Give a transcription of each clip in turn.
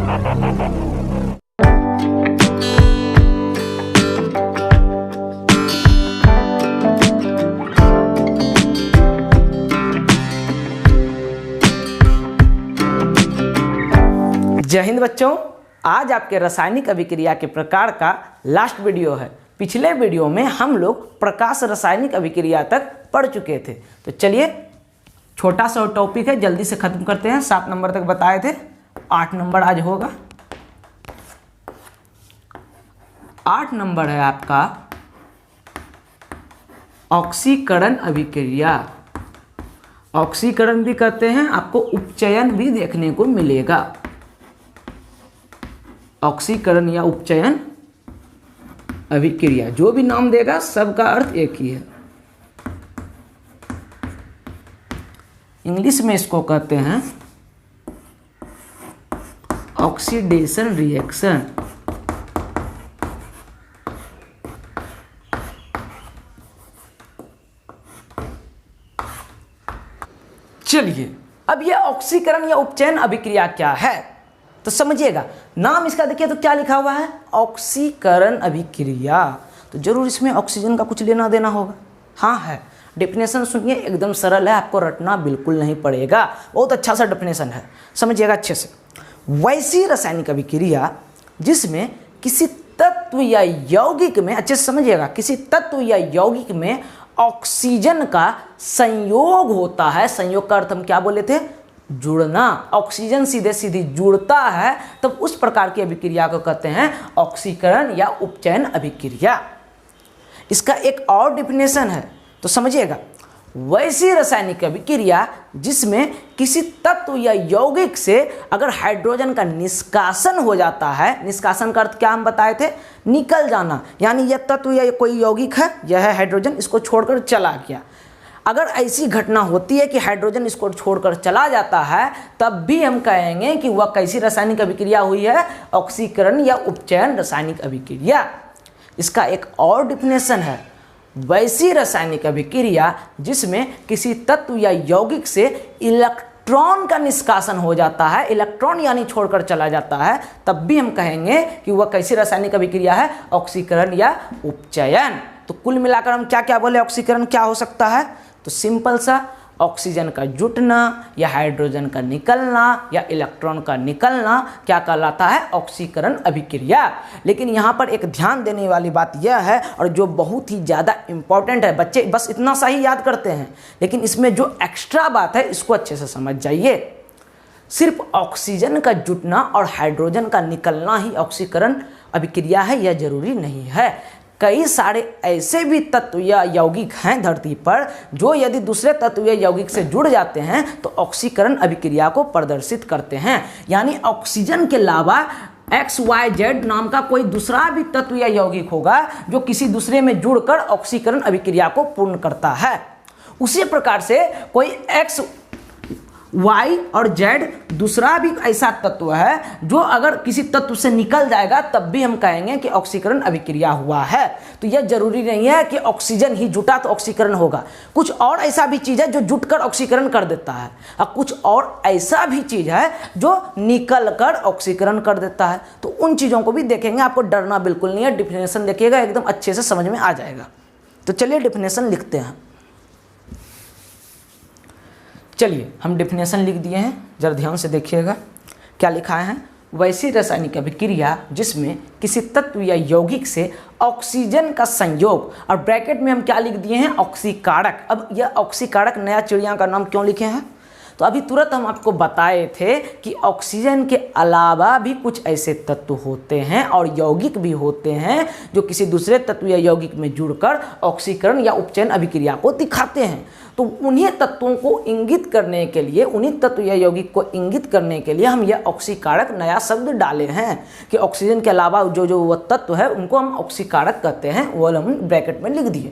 जय हिंद बच्चों, आज आपके रासायनिक अभिक्रिया के प्रकार का लास्ट वीडियो है। पिछले वीडियो में हम लोग प्रकाश रासायनिक अभिक्रिया तक पढ़ चुके थे। तो चलिए, छोटा सा टॉपिक है, जल्दी से खत्म करते हैं। 7 नंबर तक बताए थे, 8 नंबर आज होगा। 8 नंबर है आपका ऑक्सीकरण अभिक्रिया। ऑक्सीकरण भी कहते हैं, आपको उपचयन भी देखने को मिलेगा। ऑक्सीकरण या उपचयन अभिक्रिया, जो भी नाम देगा सबका अर्थ एक ही है। इंग्लिश में इसको कहते हैं ऑक्सीडेशन रिएक्शन। चलिए, अब यह ऑक्सीकरण या उपचयन अभिक्रिया क्या है तो समझिएगा। नाम इसका देखिए तो क्या लिखा हुआ है, ऑक्सीकरण अभिक्रिया। तो जरूर इसमें ऑक्सीजन का कुछ लेना देना होगा। हाँ है। डेफिनेशन सुनिए, एकदम सरल है, आपको रटना बिल्कुल नहीं पड़ेगा। बहुत अच्छा सा डेफिनेशन है, समझिएगा अच्छे से। वैसी रासायनिक अभिक्रिया जिसमें किसी तत्व या यौगिक में, अच्छे से समझिएगा, किसी तत्व या यौगिक में ऑक्सीजन का संयोग होता है। संयोग का अर्थ हम क्या बोले थे, जुड़ना। ऑक्सीजन सीधे सीधे जुड़ता है, तब उस प्रकार की अभिक्रिया को कहते हैं ऑक्सीकरण या उपचयन अभिक्रिया। इसका एक और डेफिनेशन है, तो समझिएगा। वैसी रासायनिक अभिक्रिया जिसमें किसी तत्व या यौगिक से अगर हाइड्रोजन का निष्कासन हो जाता है, निष्कासन का अर्थ क्या हम बताए थे, निकल जाना। यानी यह तत्व या कोई यौगिक है, यह है हाइड्रोजन, इसको छोड़कर चला गया। अगर ऐसी घटना होती है कि हाइड्रोजन इसको छोड़कर चला जाता है, तब भी हम कहेंगे कि वह कैसी रासायनिक अभिक्रिया हुई है, ऑक्सीकरण या उपचयन रासायनिक अभिक्रिया। इसका एक और डिफिनेशन है, वैसी रासायनिक अभिक्रिया जिसमें किसी तत्व या यौगिक से इलेक्ट्रॉन का निष्कासन हो जाता है, इलेक्ट्रॉन यानी छोड़कर चला जाता है, तब भी हम कहेंगे कि वह कैसी रासायनिक अभिक्रिया है, ऑक्सीकरण या उपचयन। तो कुल मिलाकर हम क्या क्या बोले, ऑक्सीकरण क्या हो सकता है, तो सिंपल सा, ऑक्सीजन का जुटना या हाइड्रोजन का निकलना या इलेक्ट्रॉन का निकलना क्या कहलाता है, ऑक्सीकरण अभिक्रिया। लेकिन यहाँ पर एक ध्यान देने वाली बात यह है, और जो बहुत ही ज़्यादा इंपॉर्टेंट है, बच्चे बस इतना सा ही याद करते हैं, लेकिन इसमें जो एक्स्ट्रा बात है इसको अच्छे से समझ जाइए। सिर्फ ऑक्सीजन का जुटना और हाइड्रोजन का निकलना ही ऑक्सीकरण अभिक्रिया है, यह जरूरी नहीं है। कई सारे ऐसे भी तत्व या यौगिक हैं धरती पर, जो यदि दूसरे तत्व या यौगिक से जुड़ जाते हैं तो ऑक्सीकरण अभिक्रिया को प्रदर्शित करते हैं। यानी ऑक्सीजन के अलावा XYZ नाम का कोई दूसरा भी तत्व या यौगिक होगा जो किसी दूसरे में जुड़कर ऑक्सीकरण अभिक्रिया को पूर्ण करता है। उसी प्रकार से कोई X, Y और Z दूसरा भी ऐसा तत्व है जो अगर किसी तत्व से निकल जाएगा, तब भी हम कहेंगे कि ऑक्सीकरण अभिक्रिया हुआ है। तो यह जरूरी नहीं है कि ऑक्सीजन ही जुटा तो ऑक्सीकरण होगा। कुछ और ऐसा भी चीज़ है जो जुटकर ऑक्सीकरण कर देता है, और कुछ और ऐसा भी चीज़ है जो निकल कर ऑक्सीकरण कर देता है। तो उन चीज़ों को भी देखेंगे, आपको डरना बिल्कुल नहीं है। डिफिनेशन देखिएगा, एकदम अच्छे से समझ में आ जाएगा। तो चलिए डिफिनेशन लिखते हैं। चलिए, हम डेफिनेशन लिख दिए हैं, जरा ध्यान से देखिएगा क्या लिखा है। वैसी रासायनिक अभिक्रिया जिसमें किसी तत्व या यौगिक से ऑक्सीजन का संयोग, और ब्रैकेट में हम क्या लिख दिए हैं, ऑक्सीकारक। अब यह ऑक्सीकारक नया चिड़िया का नाम क्यों लिखे हैं, तो अभी तुरंत हम आपको बताए थे कि ऑक्सीजन के अलावा भी कुछ ऐसे तत्व होते हैं और यौगिक भी होते हैं जो किसी दूसरे तत्व या यौगिक में जुड़कर ऑक्सीकरण या उपचयन अभिक्रिया को दिखाते हैं। तो उन्हीं तत्वों को इंगित करने के लिए, उन्हीं तत्व या यौगिक को इंगित करने के लिए हम यह ऑक्सीकारक नया शब्द डाले हैं कि ऑक्सीजन के अलावा जो वह तत्व है उनको हम ऑक्सीकारक कहते हैं। वो हम ब्रैकेट में लिख दिए,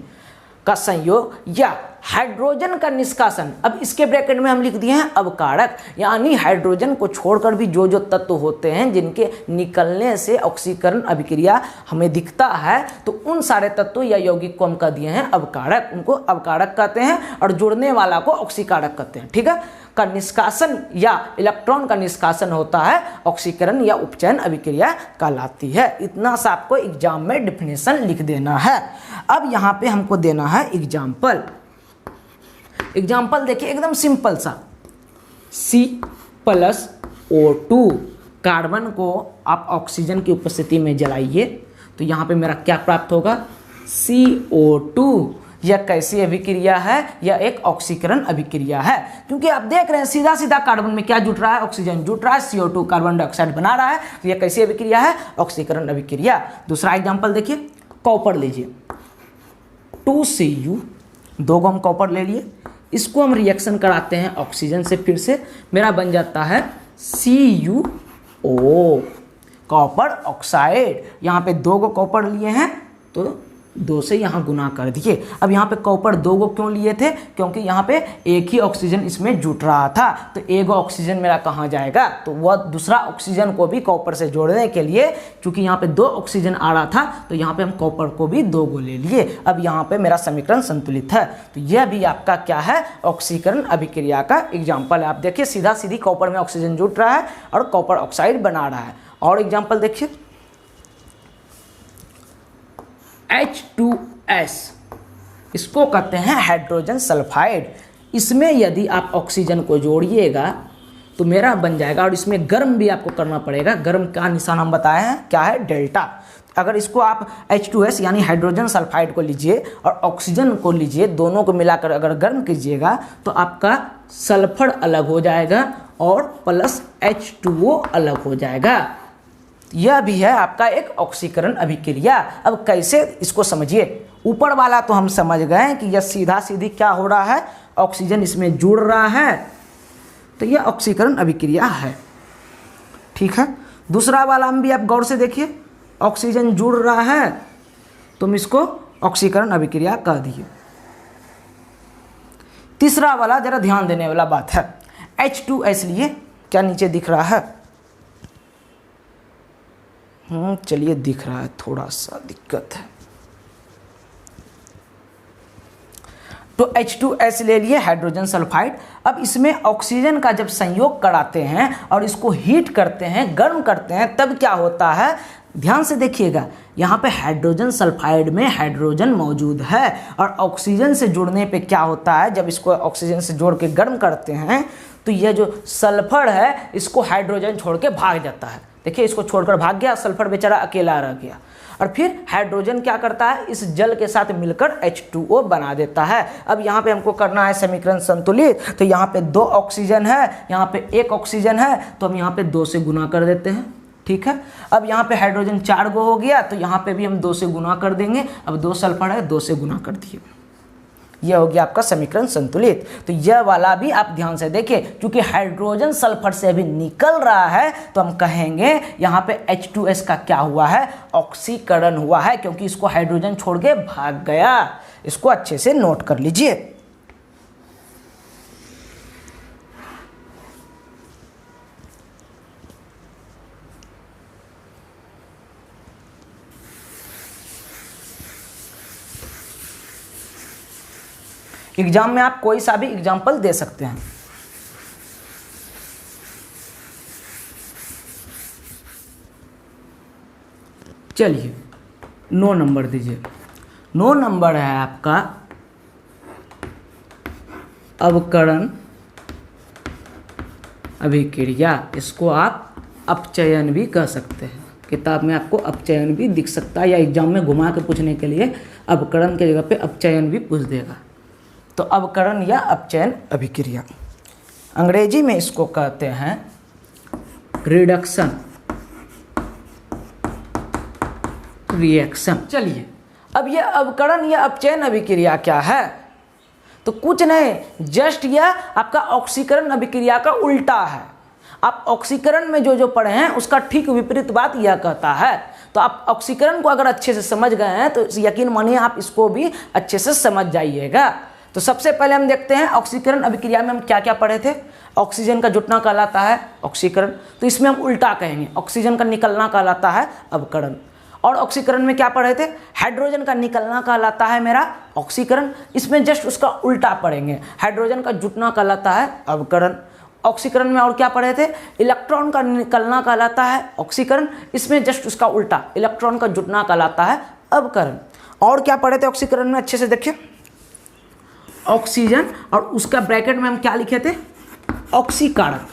का संयोग या हाइड्रोजन का निष्कासन, अब इसके ब्रैकेट में हम लिख दिए हैं अवकारक, यानी हाइड्रोजन को छोड़कर भी जो जो तत्व होते हैं जिनके निकलने से ऑक्सीकरण अभिक्रिया हमें दिखता है, तो उन सारे तत्व या यौगिक को हम कह दिए हैं अवकारक, उनको अवकारक कहते हैं, और जुड़ने वाला को ऑक्सीकारक कहते हैं। ठीक है, का निष्कासन या इलेक्ट्रॉन का निष्कासन होता है ऑक्सीकरण या उपचयन अभिक्रिया कहलाती है। इतना सा आपको एग्जाम में डिफिनेशन लिख देना है। अब यहाँ पे हमको देना है एग्जाम्पल। एग्जाम्पल देखिए एकदम सिंपल सा, C+O2 कार्बन को आप ऑक्सीजन की उपस्थिति में जलाइए तो यहाँ पे मेरा क्या प्राप्त होगा, CO2। यह कैसी अभिक्रिया है, यह एक ऑक्सीकरण अभिक्रिया है, क्योंकि आप देख रहे हैं सीधा सीधा कार्बन में क्या जुट रहा है, ऑक्सीजन जुट रहा है, CO2 कार्बन डाइऑक्साइड बना रहा है, तो यह कैसी अभिक्रिया है, ऑक्सीकरण अभिक्रिया। दूसरा एग्जांपल देखिए, कॉपर लीजिए, 2Cu, 2 हम कॉपर ले लिए, इसको हम रिएक्शन कराते हैं ऑक्सीजन से, फिर से मेरा बन जाता है CuO, कॉपर ऑक्साइड। यहाँ पे 2 कॉपर लिए हैं तो 2 से यहाँ गुना कर दिए। अब यहाँ पे कॉपर 2 क्यों लिए थे, क्योंकि यहाँ पे एक ही ऑक्सीजन इसमें जुट रहा था, तो एक ऑक्सीजन मेरा कहाँ जाएगा, तो वह दूसरा ऑक्सीजन को भी कॉपर से जोड़ने के लिए, क्योंकि यहाँ पे 2 ऑक्सीजन आ रहा था, तो यहाँ पे हम कॉपर को भी 2 ले लिए। अब यहाँ पे मेरा समीकरण संतुलित है, तो यह भी आपका क्या है, ऑक्सीकरण अभिक्रिया का एग्जाम्पल है। आप देखिए सीधा सीधी कॉपर में ऑक्सीजन जुट रहा है और कॉपर ऑक्साइड बना रहा है। और एग्जाम्पल देखिए, H2S, इसको कहते हैं हाइड्रोजन सल्फाइड। इसमें यदि आप ऑक्सीजन को जोड़िएगा तो मेरा बन जाएगा, और इसमें गर्म भी आपको करना पड़ेगा, गर्म का निशान हम बताए हैं क्या है, डेल्टा। अगर इसको आप H2S यानी हाइड्रोजन सल्फाइड को लीजिए और ऑक्सीजन को लीजिए, दोनों को मिलाकर अगर गर्म कीजिएगा तो आपका सल्फर अलग हो जाएगा और प्लस H2O अलग हो जाएगा। यह भी है आपका एक ऑक्सीकरण अभिक्रिया। अब कैसे इसको समझिए, ऊपर वाला तो हम समझ गए कि यह सीधा सीधी क्या हो रहा है, ऑक्सीजन इसमें जुड़ रहा है, तो यह ऑक्सीकरण अभिक्रिया है। ठीक है, दूसरा वाला हम भी आप गौर से देखिए, ऑक्सीजन जुड़ रहा है तो हम इसको ऑक्सीकरण अभिक्रिया कह दिए। तीसरा वाला जरा ध्यान देने वाला बात है, H2S लिए, क्या नीचे दिख रहा है, चलिए दिख रहा है, थोड़ा सा दिक्कत है, तो H2S ले लिए हाइड्रोजन सल्फाइड। अब इसमें ऑक्सीजन का जब संयोग कराते हैं और इसको हीट करते हैं, गर्म करते हैं, तब क्या होता है, ध्यान से देखिएगा, यहाँ पे हाइड्रोजन सल्फाइड में हाइड्रोजन मौजूद है, और ऑक्सीजन से जुड़ने पे क्या होता है, जब इसको ऑक्सीजन से जोड़ के गर्म करते हैं तो यह जो सल्फर है इसको हाइड्रोजन छोड़ के भाग जाता है। देखिए इसको छोड़कर भाग गया, सल्फर बेचारा अकेला रह गया, और फिर हाइड्रोजन क्या करता है, इस जल के साथ मिलकर H2O बना देता है। अब यहाँ पे हमको करना है समीकरण संतुलित, तो यहाँ पे 2 ऑक्सीजन है, यहाँ पे 1 ऑक्सीजन है, तो हम यहाँ पे 2 से गुना कर देते हैं। ठीक है, अब यहाँ पे हाइड्रोजन 4 हो गया, तो यहाँ पे भी हम 2 से गुना कर देंगे। अब 2 सल्फर है, 2 से गुना कर दिए, यह हो गया आपका समीकरण संतुलित। तो यह वाला भी आप ध्यान से देखिए, क्योंकि हाइड्रोजन सल्फर से अभी निकल रहा है, तो हम कहेंगे यहाँ पे H2S का क्या हुआ है, ऑक्सीकरण हुआ है, क्योंकि इसको हाइड्रोजन छोड़ के भाग गया। इसको अच्छे से नोट कर लीजिए। एग्जाम में आप कोई सा भी एग्जाम्पल दे सकते हैं। चलिए 9 नंबर दीजिए। 9 नंबर है आपका अवकरण अभिक्रिया। इसको आप अपचयन भी कह सकते हैं। किताब में आपको अपचयन भी दिख सकता है, या एग्जाम में घुमा के पूछने के लिए अवकरण के जगह पे अपचयन भी पूछ देगा। तो अवकरण या अपचयन अभिक्रिया, अंग्रेजी में इसको कहते हैं रिडक्शन रिएक्शन। चलिए अब यह अवकरण या अपचयन अभिक्रिया क्या है, तो कुछ नहीं, जस्ट यह आपका ऑक्सीकरण अभिक्रिया का उल्टा है। आप ऑक्सीकरण में जो जो पढ़े हैं उसका ठीक विपरीत बात यह कहता है। तो आप ऑक्सीकरण को अगर अच्छे से समझ गए हैं तो यकीन मानिए आप इसको भी अच्छे से समझ जाइएगा। तो सबसे पहले हम देखते हैं ऑक्सीकरण अभिक्रिया में हम क्या क्या पढ़े थे। ऑक्सीजन का जुटना कहलाता है ऑक्सीकरण, तो इसमें हम उल्टा कहेंगे, ऑक्सीजन का निकलना कहलाता है अवकरण। और ऑक्सीकरण में क्या पढ़े थे, हाइड्रोजन का निकलना कहलाता है मेरा ऑक्सीकरण, इसमें जस्ट उसका उल्टा पढ़ेंगे, हाइड्रोजन का जुटना कहलाता है अवकरण। ऑक्सीकरण में और क्या पढ़े थे, इलेक्ट्रॉन का निकलना कहलाता है ऑक्सीकरण, इसमें जस्ट उसका उल्टा, इलेक्ट्रॉन का जुटना कहलाता है अवकरण। और क्या पढ़े थे ऑक्सीकरण में, अच्छे से देखिए, ऑक्सीजन और उसका ब्रैकेट में हम क्या लिखे थे, ऑक्सीकारक,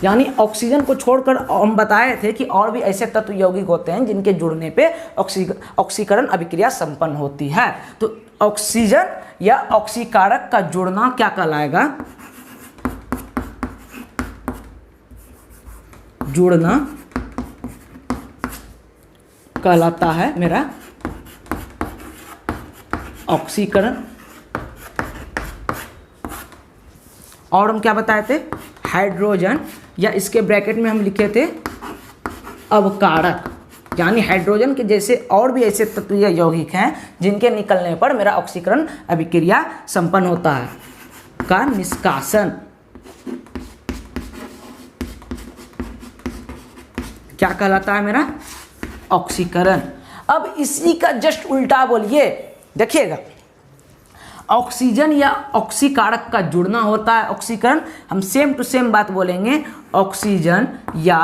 यानी ऑक्सीजन को छोड़कर हम बताए थे कि और भी ऐसे तत्व यौगिक होते हैं जिनके जुड़ने पे ऑक्सीकरण अभिक्रिया संपन्न होती है। तो ऑक्सीजन या ऑक्सीकारक का जुड़ना क्या कहलाएगा, जुड़ना कहलाता है मेरा ऑक्सीकरण। और हम क्या बताए थे, हाइड्रोजन या इसके ब्रैकेट में हम लिखे थे अवकारक, यानी हाइड्रोजन के जैसे और भी ऐसे तत्व या यौगिक हैं जिनके निकलने पर मेरा ऑक्सीकरण अभिक्रिया संपन्न होता है का निष्कासन क्या कहलाता है, मेरा ऑक्सीकरण। अब इसी का जस्ट उल्टा बोलिए, देखिएगा, ऑक्सीजन या ऑक्सीकारक का जुड़ना होता है ऑक्सीकरण, हम सेम टू सेम बात बोलेंगे, ऑक्सीजन या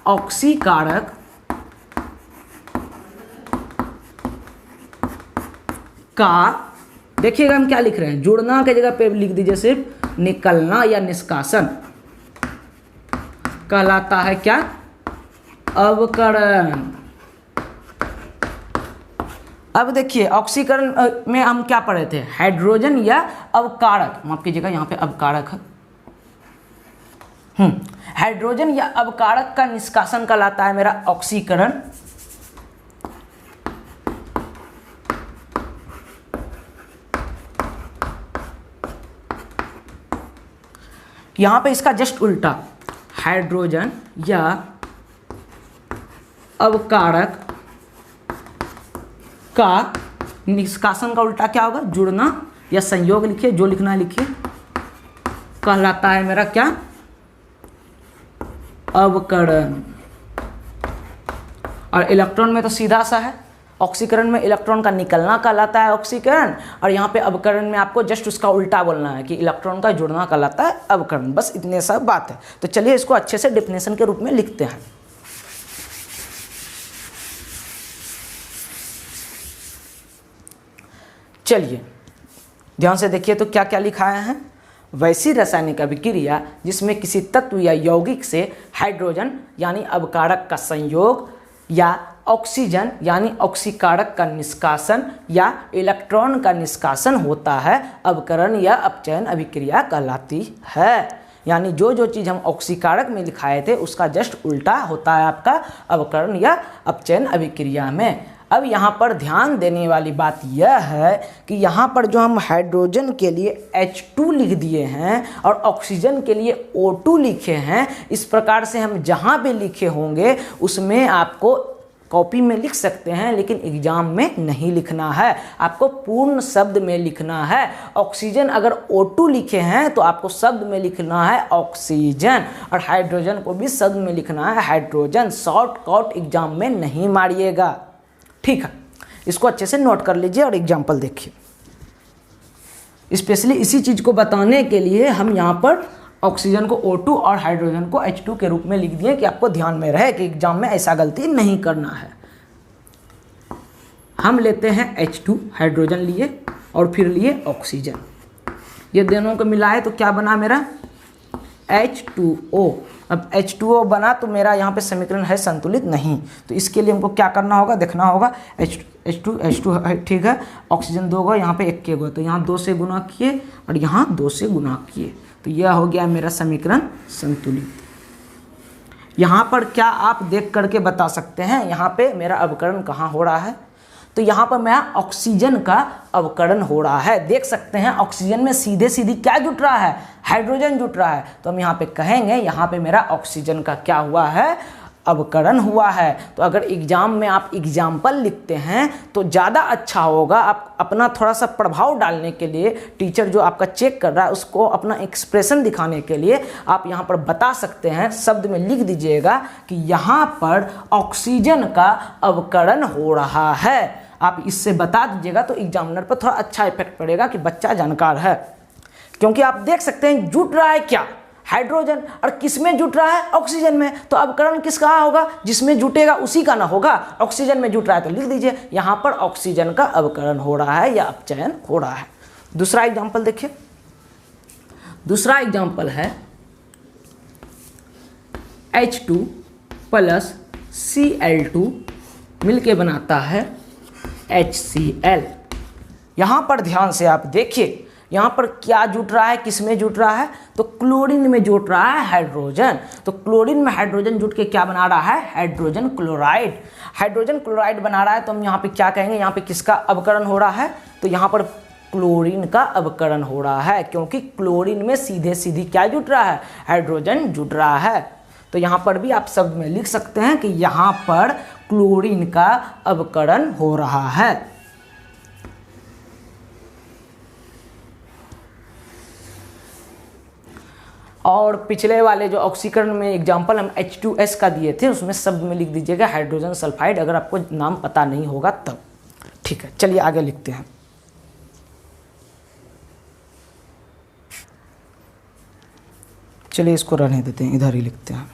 ऑक्सीकारक का, देखिएगा हम क्या लिख रहे हैं, जुड़ना की जगह पे लिख दीजिए सिर्फ निकलना या निष्कासन कहलाता है क्या, अवकरण। अब देखिए ऑक्सीकरण में हम क्या पढ़े थे, हाइड्रोजन या अवकारक, माफ कीजिएगा यहाँ पे अवकारक है, हाइड्रोजन या अवकारक का निष्कासन कहलाता है मेरा ऑक्सीकरण। यहाँ पे इसका जस्ट उल्टा, हाइड्रोजन या अवकारक का निष्कासन का उल्टा क्या होगा, जुड़ना या संयोग लिखिए, जो लिखना है लिखिए, कहलाता है मेरा क्या, अवकरण। और इलेक्ट्रॉन में तो सीधा सा है, ऑक्सीकरण में इलेक्ट्रॉन का निकलना कहलाता है ऑक्सीकरण, और यहाँ पे अवकरण में आपको जस्ट उसका उल्टा बोलना है कि इलेक्ट्रॉन का जुड़ना कहलाता है अवकरण। बस इतने सा बात है। तो चलिए इसको अच्छे से डेफिनेशन के रूप में लिखते हैं। चलिए ध्यान से देखिए तो क्या क्या लिखाया है, वैसी रासायनिक अभिक्रिया जिसमें किसी तत्व या यौगिक से हाइड्रोजन यानी अवकारक का संयोग या ऑक्सीजन यानी ऑक्सीकारक का निष्कासन या इलेक्ट्रॉन का निष्कासन होता है, अवकरण या अपचयन अभिक्रिया कहलाती है। यानी जो जो चीज़ हम ऑक्सीकारक में लिखाए थे उसका जस्ट उल्टा होता है आपका अवकरण या अपचयन अभिक्रिया में। अब यहाँ पर ध्यान देने वाली बात यह है कि यहाँ पर जो हम हाइड्रोजन के लिए H2 लिख दिए हैं और ऑक्सीजन के लिए O2 लिखे हैं, इस प्रकार से हम जहाँ भी लिखे होंगे उसमें आपको कॉपी में लिख सकते हैं, लेकिन एग्जाम में नहीं लिखना है, आपको पूर्ण शब्द में लिखना है। ऑक्सीजन अगर O2 लिखे हैं तो आपको शब्द में लिखना है ऑक्सीजन, और हाइड्रोजन को भी शब्द में लिखना है हाइड्रोजन। शॉर्टकट एग्जाम में नहीं मारिएगा, ठीक है। इसको अच्छे से नोट कर लीजिए और एग्जाम्पल देखिए। स्पेशली इसी चीज़ को बताने के लिए हम यहाँ पर ऑक्सीजन को O2 और हाइड्रोजन को H2 के रूप में लिख दिए कि आपको ध्यान में रहे कि एग्जाम में ऐसा गलती नहीं करना है। हम लेते हैं H2, हाइड्रोजन लिए और फिर लिए ऑक्सीजन, ये दोनों को मिलाए तो क्या बना मेरा H2O। अब H2O बना तो मेरा यहाँ पे समीकरण है संतुलित नहीं, तो इसके लिए हमको क्या करना होगा, देखना होगा H2 ठीक है, ऑक्सीजन 2 होगा, यहाँ पे 1 के होगा, तो यहाँ 2 से गुना किए और यहाँ 2 से गुना किए, तो यह हो गया मेरा समीकरण संतुलित। यहाँ पर क्या आप देख करके बता सकते हैं यहाँ पे मेरा अवकरण कहाँ हो रहा है, तो यहाँ पर मेरा ऑक्सीजन का अवकरण हो रहा है। देख सकते हैं ऑक्सीजन में सीधे सीधी क्या जुट रहा है, हाइड्रोजन जुट रहा है, तो हम यहाँ पे कहेंगे यहाँ पे मेरा ऑक्सीजन का क्या हुआ है, अवकरण हुआ है। तो अगर एग्जाम में आप एग्जाम्पल लिखते हैं तो ज़्यादा अच्छा होगा। आप अपना थोड़ा सा प्रभाव डालने के लिए, टीचर जो आपका चेक कर रहा है उसको अपना एक्सप्रेशन दिखाने के लिए आप यहाँ पर बता सकते हैं, शब्द में लिख दीजिएगा कि यहाँ पर ऑक्सीजन का अवकरण हो रहा है। आप इससे बता दीजिएगा तो एग्जामिनर पर थोड़ा अच्छा इफेक्ट पड़ेगा कि बच्चा जानकार है। क्योंकि आप देख सकते हैं जुट रहा है क्या, हाइड्रोजन, और किस में जुट रहा है, ऑक्सीजन में। तो अवकरण किसका होगा, जिसमें जुटेगा उसी का ना होगा। ऑक्सीजन में जुट रहा है तो लिख दीजिए यहाँ पर ऑक्सीजन का अवकरण हो रहा है या अपचयन हो रहा है। दूसरा एग्जाम्पल देखिए, दूसरा एग्जाम्पल है H2 प्लस Cl2 मिलके बनाता है HCl। यहाँ पर ध्यान से आप देखिए, यहाँ पर क्या जुट रहा है, किस में जुट रहा है, तो क्लोरीन में जुट रहा है हाइड्रोजन। तो क्लोरीन में हाइड्रोजन जुट के क्या बना रहा है, हाइड्रोजन क्लोराइड। हाइड्रोजन क्लोराइड बना रहा है तो हम यहाँ पे क्या कहेंगे, यहाँ पे किसका अवकरण हो रहा है, तो यहाँ पर क्लोरीन का अवकरण हो रहा है, क्योंकि क्लोरीन में सीधे सीधी क्या जुट रहा है, हाइड्रोजन जुट रहा है। तो यहाँ पर भी आप शब्द में लिख सकते हैं कि यहाँ पर क्लोरीन का अवकरण हो रहा है। और पिछले वाले जो ऑक्सीकरण में एग्जाम्पल हम H2S का दिए थे उसमें शब्द में लिख दीजिएगा हाइड्रोजन सल्फाइड, अगर आपको नाम पता नहीं होगा तब। ठीक है, चलिए आगे लिखते हैं। चलिए इसको रहने देते हैं, इधर ही लिखते हैं।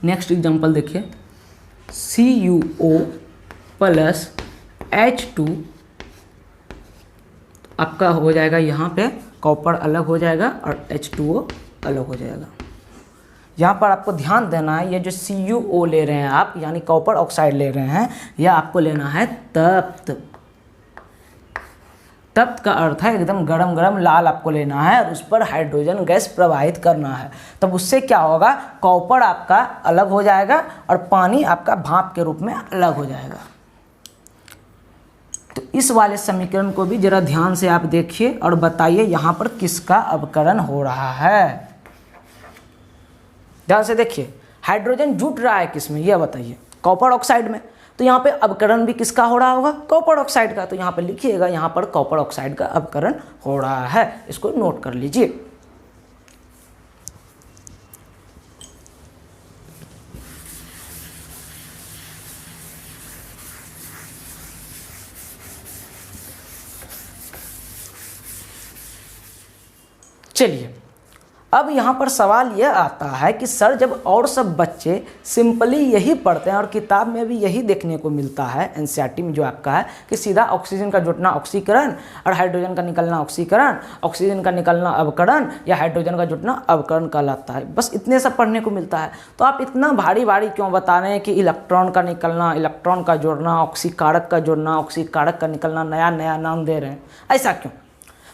नेक्स्ट एग्जाम्पल देखिए, CuO प्लस H2 आपका हो जाएगा, यहाँ पे कॉपर अलग हो जाएगा और H2O अलग हो जाएगा। यहाँ पर आपको ध्यान देना है, ये जो CuO ले रहे हैं आप, यानी कॉपर ऑक्साइड ले रहे हैं, यह आपको लेना है तप्त। तप्त का अर्थ है एकदम गरम गरम लाल आपको लेना है और उस पर हाइड्रोजन गैस प्रवाहित करना है। तब उससे क्या होगा, कॉपर आपका अलग हो जाएगा और पानी आपका भाप के रूप में अलग हो जाएगा। तो इस वाले समीकरण को भी जरा ध्यान से आप देखिए और बताइए यहाँ पर किसका अवकरण हो रहा है। ध्यान से देखिए, हाइड्रोजन जुट रहा है किसमें, यह बताइए, कॉपर ऑक्साइड में। तो यहाँ पे अवकरण भी किसका हो रहा होगा, कॉपर ऑक्साइड का। तो यहाँ पे लिखिएगा, यहाँ पर कॉपर ऑक्साइड का अवकरण हो रहा है, इसको नोट कर लीजिए। चलिए, अब यहाँ पर सवाल यह आता है कि सर जब और सब बच्चे सिंपली यही पढ़ते हैं और किताब में भी यही देखने को मिलता है एनसीईआरटी में जो आपका है कि सीधा ऑक्सीजन का जुटना ऑक्सीकरण और हाइड्रोजन का निकलना ऑक्सीकरण, ऑक्सीजन का निकलना अवकरण या हाइड्रोजन का जुटना अवकरण कहलाता है, बस इतने सब पढ़ने को मिलता है। तो आप इतना भारी भारी क्यों बता रहे हैं कि इलेक्ट्रॉन का निकलना, इलेक्ट्रॉन का जोड़ना, ऑक्सीकारक का जोड़ना, ऑक्सीकारक का निकलना, नया नया नाम दे रहे हैं, ऐसा क्यों?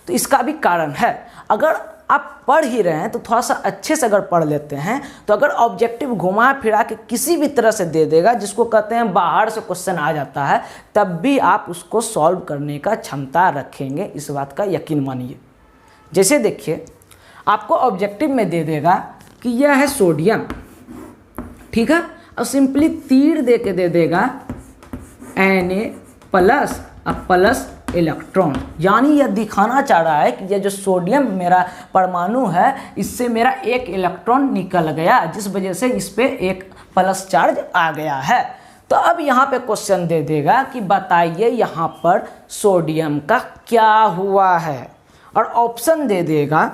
तो इसका भी कारण है। अगर आप पढ़ ही रहे हैं तो थोड़ा सा अच्छे से अगर पढ़ लेते हैं तो अगर ऑब्जेक्टिव घुमा फिरा के किसी भी तरह से दे देगा, जिसको कहते हैं बाहर से क्वेश्चन आ जाता है, तब भी आप उसको सॉल्व करने का क्षमता रखेंगे, इस बात का यकीन मानिए। जैसे देखिए, आपको ऑब्जेक्टिव में दे देगा कि यह है सोडियम, ठीक है, और सिंपली तीर दे के दे देगा Na प्लस और प्लस इलेक्ट्रॉन, यानी यह दिखाना चाह रहा है कि यह जो सोडियम मेरा परमाणु है इससे मेरा एक इलेक्ट्रॉन निकल गया, जिस वजह से इस पे एक प्लस चार्ज आ गया है। तो अब यहाँ पे क्वेश्चन दे देगा कि बताइए यहाँ पर सोडियम का क्या हुआ है, और ऑप्शन दे देगा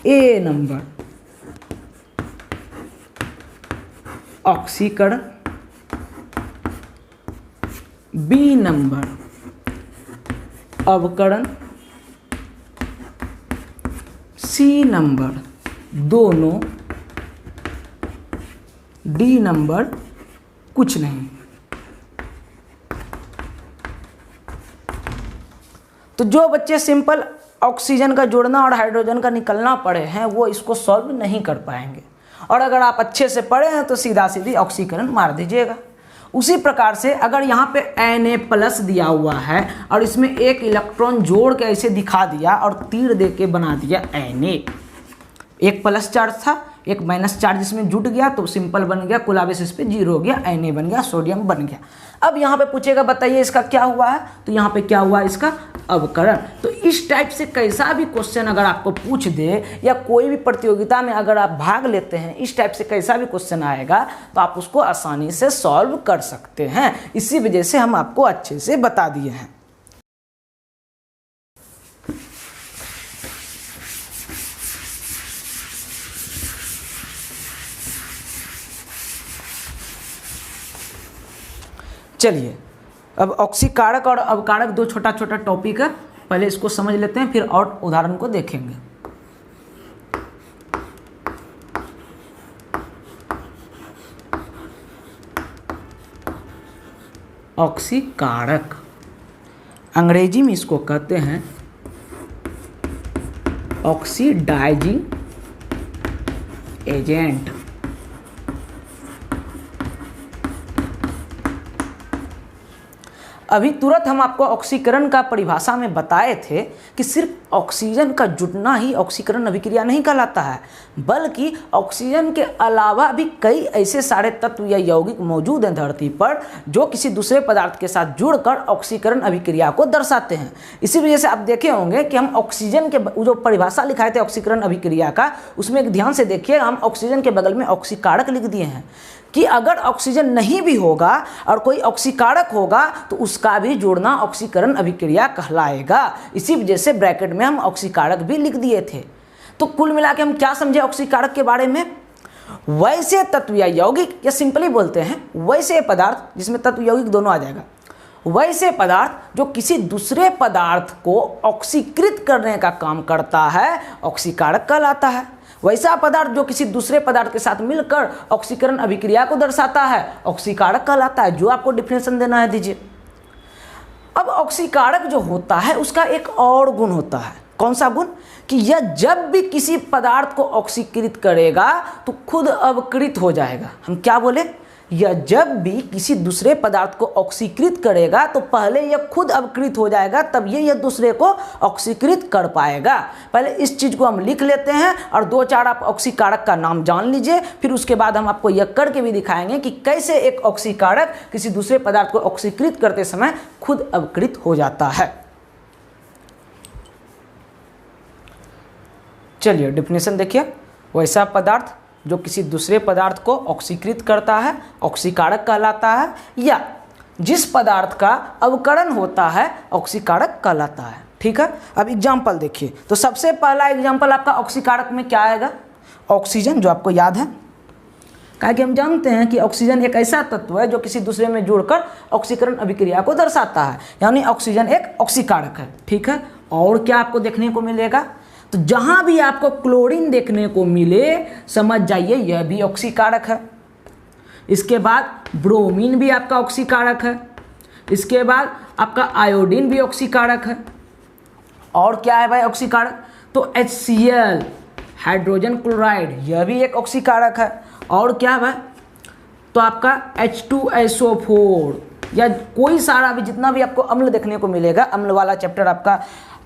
ए नंबर ऑक्सीकरण, बी नंबर अवकरण, सी नंबर दोनों, डी नंबर कुछ नहीं। तो जो बच्चे सिंपल ऑक्सीजन का जोड़ना और हाइड्रोजन का निकलना पढ़े हैं वो इसको सॉल्व नहीं कर पाएंगे, और अगर आप अच्छे से पढ़े हैं तो सीधा सीधी ऑक्सीकरण मार दीजिएगा। उसी प्रकार से अगर यहाँ पे Na प्लस दिया हुआ है और इसमें एक इलेक्ट्रॉन जोड़ के ऐसे दिखा दिया और तीर दे के बना दिया Na, एक प्लस चार्ज था, एक माइनस चार्ज इसमें जुट गया तो सिंपल बन गया, कुल आवेश इस पे 0 हो गया, Na बन गया, सोडियम बन गया। अब यहाँ पे पूछेगा बताइए इसका क्या हुआ है, तो यहाँ पे क्या हुआ इसका अवकरण। तो इस टाइप से कैसा भी क्वेश्चन अगर आपको पूछ दे या कोई भी प्रतियोगिता में अगर आप भाग लेते हैं, इस टाइप से कैसा भी क्वेश्चन आएगा तो आप उसको आसानी से सॉल्व कर सकते हैं। इसी वजह से हम आपको अच्छे से बता दिए हैं। चलिए अब ऑक्सीकारक और अवकारक दो छोटा छोटा टॉपिक है, पहले इसको समझ लेते हैं फिर और उदाहरण को देखेंगे। ऑक्सीकारक अंग्रेजी में इसको कहते हैं ऑक्सीडाइजिंग एजेंट। अभी तुरंत हम आपको ऑक्सीकरण का परिभाषा में बताए थे कि सिर्फ ऑक्सीजन का जुटना ही ऑक्सीकरण अभिक्रिया नहीं कहलाता है, बल्कि ऑक्सीजन के अलावा भी कई ऐसे सारे तत्व या यौगिक मौजूद हैं धरती पर जो किसी दूसरे पदार्थ के साथ जुड़कर ऑक्सीकरण अभिक्रिया को दर्शाते हैं। इसी वजह से आप देखे होंगे कि हम ऑक्सीजन के जो परिभाषा लिखाए थे ऑक्सीकरण अभिक्रिया का, उसमें एक ध्यान से देखिए, हम ऑक्सीजन के बगल में ऑक्सीकारक लिख दिए हैं कि अगर ऑक्सीजन नहीं भी होगा और कोई ऑक्सीकारक होगा तो उसका भी जोड़ना ऑक्सीकरण अभिक्रिया कहलाएगा। इसी वजह से ब्रैकेट में हम ऑक्सीकारक भी लिख दिए थे। तो कुल मिला के हम क्या समझे ऑक्सीकारक के बारे में, वैसे तत्व या यौगिक, या सिंपली बोलते हैं वैसे पदार्थ जिसमें तत्व यौगिक दोनों आ जाएगा, वैसे पदार्थ जो किसी दूसरे पदार्थ को ऑक्सीकृत करने का काम करता है ऑक्सीकारक कहलाता है। वैसा पदार्थ जो किसी दूसरे पदार्थ के साथ मिलकर ऑक्सीकरण अभिक्रिया को दर्शाता है ऑक्सीकारक कहलाता है। जो आपको डिफिनेशन देना है दीजिए। अब ऑक्सीकारक जो होता है उसका एक और गुण होता है, कौन सा गुण, कि यह जब भी किसी पदार्थ को ऑक्सीकृत करेगा तो खुद अवकृत हो जाएगा। हम क्या बोले, यह जब भी किसी दूसरे पदार्थ को ऑक्सीकृत करेगा तो पहले यह खुद अवकृत हो जाएगा, तब यह दूसरे को ऑक्सीकृत कर पाएगा। पहले इस चीज़ को हम लिख लेते हैं और दो चार आप ऑक्सीकारक का नाम जान लीजिए, फिर उसके बाद हम आपको यह करके भी दिखाएंगे कि कैसे एक ऑक्सीकारक किसी दूसरे पदार्थ को ऑक्सीकृत करते समय खुद अवकृत हो जाता है। चलिए डिफिनेशन देखिए, वैसा पदार्थ जो किसी दूसरे पदार्थ को ऑक्सीकृत करता है ऑक्सीकारक कहलाता है, या जिस पदार्थ का अवकरण होता है ऑक्सीकारक कहलाता है। ठीक है, अब एग्जाम्पल देखिए। तो सबसे पहला एग्जाम्पल आपका ऑक्सीकारक में क्या आएगा, ऑक्सीजन, जो आपको याद है, कहा कि हम जानते हैं कि ऑक्सीजन एक ऐसा तत्व है जो किसी दूसरे में जुड़कर ऑक्सीकरण अभिक्रिया को दर्शाता है, यानी ऑक्सीजन एक ऑक्सीकारक है। ठीक है, और क्या आपको देखने को मिलेगा, तो जहां भी आपको क्लोरीन देखने को मिले समझ जाइए यह भी ऑक्सीकारक है। इसके बाद ब्रोमीन भी आपका ऑक्सीकारक है। इसके बाद आपका आयोडीन भी ऑक्सीकारक है। और क्या है भाई ऑक्सीकारक, तो HCl हाइड्रोजन क्लोराइड यह भी एक ऑक्सीकारक है। और क्या है भाई, तो आपका H2SO4 या कोई सारा भी जितना भी आपको अम्ल देखने को मिलेगा, अम्ल वाला चैप्टर आपका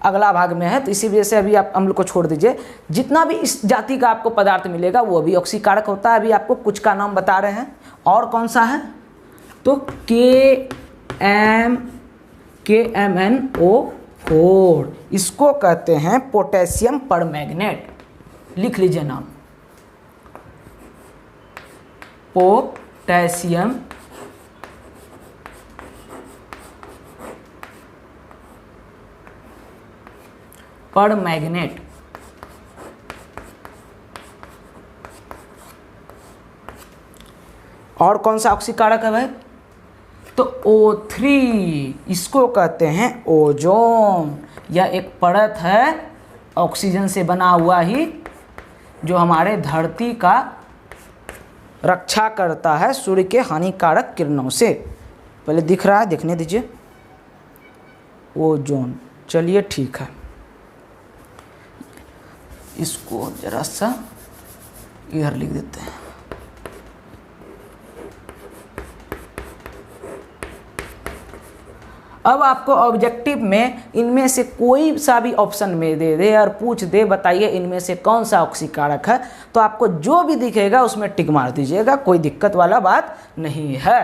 अगला भाग में है, तो इसी वजह से अभी आप अम्ल को छोड़ दीजिए। जितना भी इस जाति का आपको पदार्थ मिलेगा वो भी ऑक्सीकारक होता है। अभी आपको कुछ का नाम बता रहे हैं। और कौन सा है, तो KMnO4, इसको कहते हैं पोटेशियम परमैंगनेट। लिख लीजिए नाम, पोटेशियम परमैंगनेट। और कौन सा ऑक्सीकारक है भाई, तो O3, इसको कहते हैं ओजोन। यह एक परत है ऑक्सीजन से बना हुआ ही जो हमारे धरती का रक्षा करता है सूर्य के हानिकारक किरणों से। पहले दिख रहा है, देखने दीजिए, ओजोन। चलिए ठीक है, इसको जरा सा इधर लिख देते हैं। अब आपको ऑब्जेक्टिव में इनमें से कोई सा भी ऑप्शन में दे दे और पूछ दे बताइए इनमें से कौन सा ऑक्सीकारक है, तो आपको जो भी दिखेगा उसमें टिक मार दीजिएगा, कोई दिक्कत वाला बात नहीं है।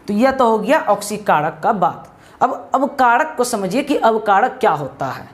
तो यह तो हो गया ऑक्सीकारक का बात। अब कारक को समझिए कि अवकारक क्या होता है।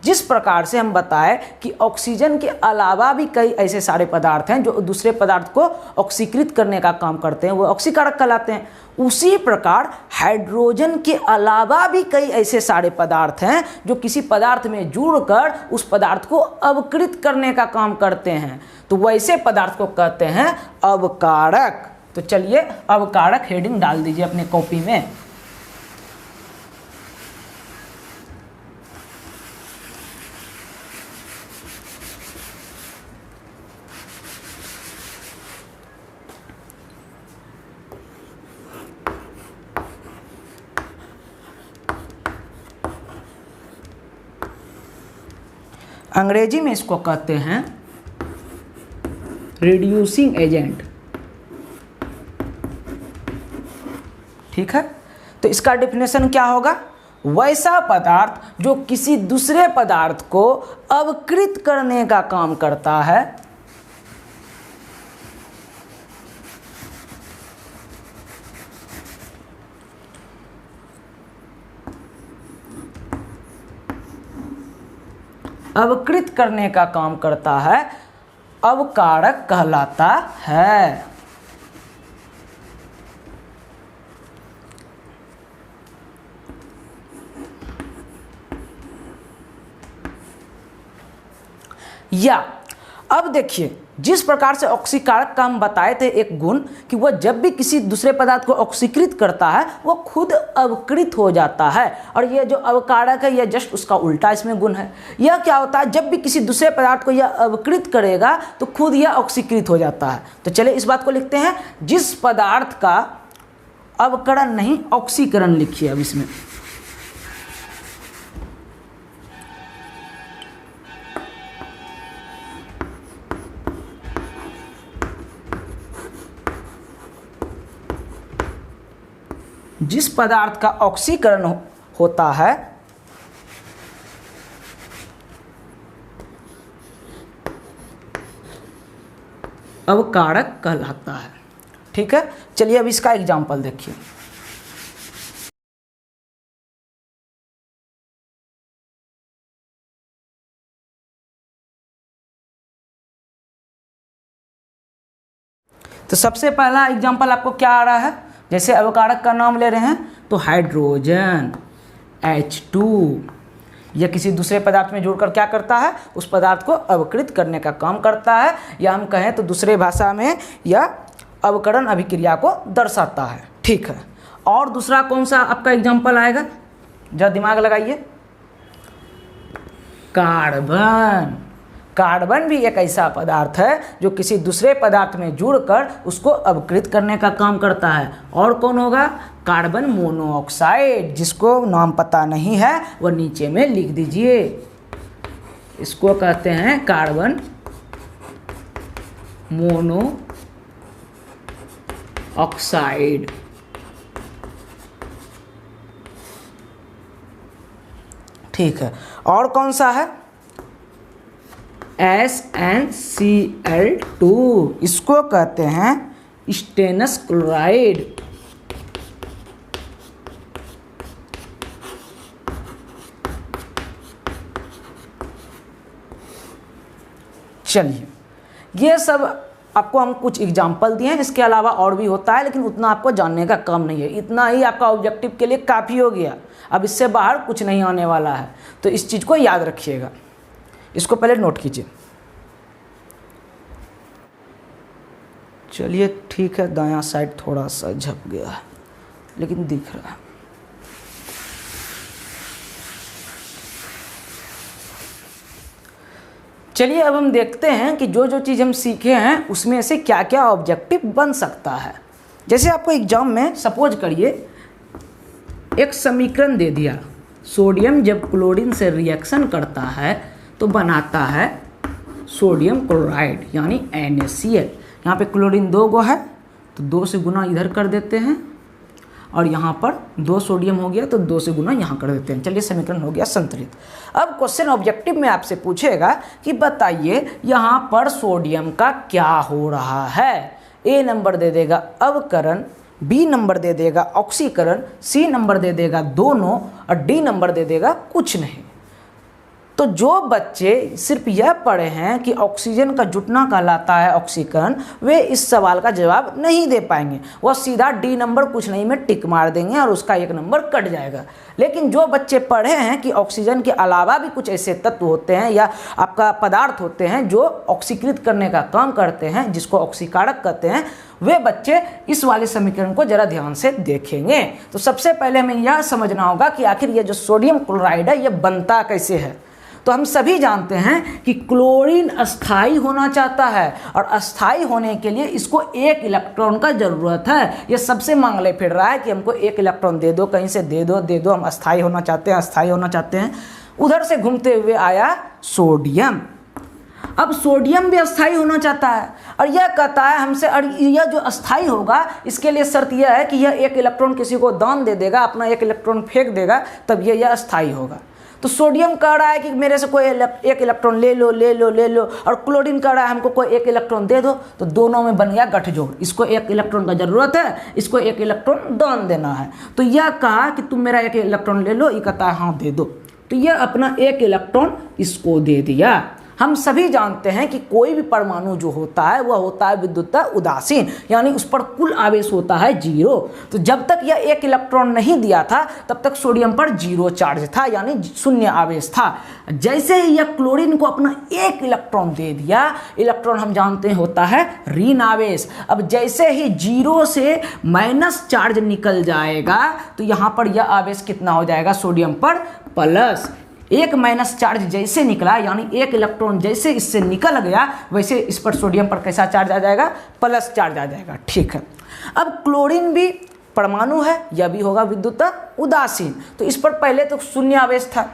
जिस प्रकार से हम बताएं कि ऑक्सीजन के अलावा भी कई ऐसे सारे पदार्थ हैं जो दूसरे पदार्थ को ऑक्सीकृत करने का काम करते हैं, वो ऑक्सीकारक कहलाते हैं। उसी प्रकार हाइड्रोजन के अलावा भी कई ऐसे सारे पदार्थ हैं जो किसी पदार्थ में जुड़कर उस पदार्थ को अवकृत करने का काम करते हैं, तो वैसे पदार्थ को कहते हैं अवकारक। तो चलिए अवकारक हेडिंग डाल दीजिए अपने कॉपी में। अंग्रेजी में इसको कहते हैं रिड्यूसिंग एजेंट। ठीक है, तो इसका डेफिनेशन क्या होगा? वैसा पदार्थ जो किसी दूसरे पदार्थ को अवकृत करने का काम करता है, अवकृत करने का काम करता है, अवकारक कहलाता है। या अब देखिए, जिस प्रकार से ऑक्सीकारक का हम बताए थे एक गुण कि वह जब भी किसी दूसरे पदार्थ को ऑक्सीकृत करता है वो खुद अवकृत हो जाता है, और यह जो अवकारक है यह जस्ट उसका उल्टा इसमें गुण है। यह क्या होता है, जब भी किसी दूसरे पदार्थ को यह अवकृत करेगा तो खुद यह ऑक्सीकृत हो जाता है। तो चलिए इस बात को लिखते हैं, जिस पदार्थ का अवकरण नहीं ऑक्सीकरण लिखिए। अब इसमें जिस पदार्थ का ऑक्सीकरण होता है अवकारक कहलाता है। ठीक है, चलिए अब इसका एग्जाम्पल देखिए। तो सबसे पहला एग्जाम्पल आपको क्या आ रहा है? जैसे अवकारक का नाम ले रहे हैं तो हाइड्रोजन H2, यह किसी दूसरे पदार्थ में जोड़कर क्या करता है, उस पदार्थ को अवकृत करने का काम करता है, या हम कहें तो दूसरे भाषा में यह अवकरण अभिक्रिया को दर्शाता है। ठीक है, और दूसरा कौन सा आपका एग्जाम्पल आएगा, जरा दिमाग लगाइए। कार्बन। कार्बन भी एक ऐसा पदार्थ है जो किसी दूसरे पदार्थ में जुड़कर उसको अवकृत करने का काम करता है। और कौन होगा? कार्बन मोनोऑक्साइड, जिसको नाम पता नहीं है वह नीचे में लिख दीजिए। इसको कहते हैं कार्बन मोनोऑक्साइड। ठीक है, और कौन सा है? SnCl2, इसको कहते हैं स्टेनस क्लोराइड। चलिए, ये सब आपको हम कुछ एग्जाम्पल दिए हैं, इसके अलावा और भी होता है लेकिन उतना आपको जानने का काम नहीं है। इतना ही आपका ऑब्जेक्टिव के लिए काफ़ी हो गया, अब इससे बाहर कुछ नहीं आने वाला है, तो इस चीज़ को याद रखिएगा। इसको पहले नोट कीजिए। चलिए ठीक है, दायां साइड थोड़ा सा झप गया है लेकिन दिख रहा है। चलिए अब हम देखते हैं कि जो जो चीज़ हम सीखे हैं उसमें से क्या क्या ऑब्जेक्टिव बन सकता है। जैसे आपको एग्जाम में सपोज करिए एक समीकरण दे दिया, सोडियम जब क्लोरीन से रिएक्शन करता है तो बनाता है सोडियम क्लोराइड यानी NaCl। यहाँ पे क्लोरीन 2 गो है तो 2 से गुना इधर कर देते हैं, और यहाँ पर 2 सोडियम हो गया तो 2 से गुना यहाँ कर देते हैं। चलिए समीकरण हो गया संतुलित। अब क्वेश्चन ऑब्जेक्टिव में आपसे पूछेगा कि बताइए यहाँ पर सोडियम का क्या हो रहा है। ए नंबर दे देगा अवकरण, बी नंबर दे देगा ऑक्सीकरण, सी नंबर दे देगा दोनों और डी नंबर दे देगा कुछ नहीं। तो जो बच्चे सिर्फ यह पढ़े हैं कि ऑक्सीजन का जुटना कहलाता है ऑक्सीकरण, वे इस सवाल का जवाब नहीं दे पाएंगे। वह सीधा डी नंबर कुछ नहीं में टिक मार देंगे और उसका 1 नंबर कट जाएगा। लेकिन जो बच्चे पढ़े हैं कि ऑक्सीजन के अलावा भी कुछ ऐसे तत्व होते हैं या आपका पदार्थ होते हैं जो ऑक्सीकृत करने का काम करते हैं, जिसको ऑक्सीकारक कहते हैं, वे बच्चे इस वाले समीकरण को जरा ध्यान से देखेंगे। तो सबसे पहले हमें यह समझना होगा कि आखिर ये जो सोडियम क्लोराइड है ये बनता कैसे है। तो हम सभी जानते हैं कि क्लोरीन अस्थाई होना चाहता है और अस्थाई होने के लिए इसको 1 इलेक्ट्रॉन का जरूरत है। ये सबसे मांगले फिर रहा है कि हमको 1 इलेक्ट्रॉन दे दो, कहीं से दे दो, हम अस्थाई होना चाहते हैं, अस्थाई होना चाहते हैं। उधर से घूमते हुए आया सोडियम। अब सोडियम भी अस्थाई होना चाहता है और यह कहता है हमसे, और यह जो अस्थाई होगा इसके लिए शर्त यह है कि यह 1 इलेक्ट्रॉन किसी को दान दे देगा, अपना 1 इलेक्ट्रॉन फेंक देगा, तब यह अस्थाई होगा। तो सोडियम कह रहा है कि मेरे से कोई 1 इलेक्ट्रॉन ले लो, और क्लोरीन कह रहा है हमको कोई 1 इलेक्ट्रॉन दे दो। तो दोनों में बन गया गठजोड़। इसको 1 इलेक्ट्रॉन का जरूरत है, इसको 1 इलेक्ट्रॉन दान देना है। तो यह कहा कि तुम मेरा 1 इलेक्ट्रॉन ले लो, ये कहता है हाँ दे दो। तो यह अपना 1 इलेक्ट्रॉन इसको दे दिया। हम सभी जानते हैं कि कोई भी परमाणु जो होता है वह होता है विद्युत उदासीन, यानी उस पर कुल आवेश होता है 0। तो जब तक यह 1 इलेक्ट्रॉन नहीं दिया था तब तक सोडियम पर 0 चार्ज था, यानी शून्य आवेश था। जैसे ही यह क्लोरीन को अपना 1 इलेक्ट्रॉन दे दिया, इलेक्ट्रॉन हम जानते हैं होता है ऋण आवेश। अब जैसे ही 0 से माइनस चार्ज निकल जाएगा तो यहाँ पर यह आवेश कितना हो जाएगा सोडियम पर प्लस। 1 माइनस चार्ज जैसे निकला, यानी 1 इलेक्ट्रॉन जैसे इससे निकल गया, वैसे इस पर सोडियम पर कैसा चार्ज आ जाएगा, प्लस चार्ज आ जाएगा। ठीक है। अब क्लोरीन भी परमाणु है, यह भी होगा विद्युत उदासीन। तो इस पर पहले तो शून्य आवेश था।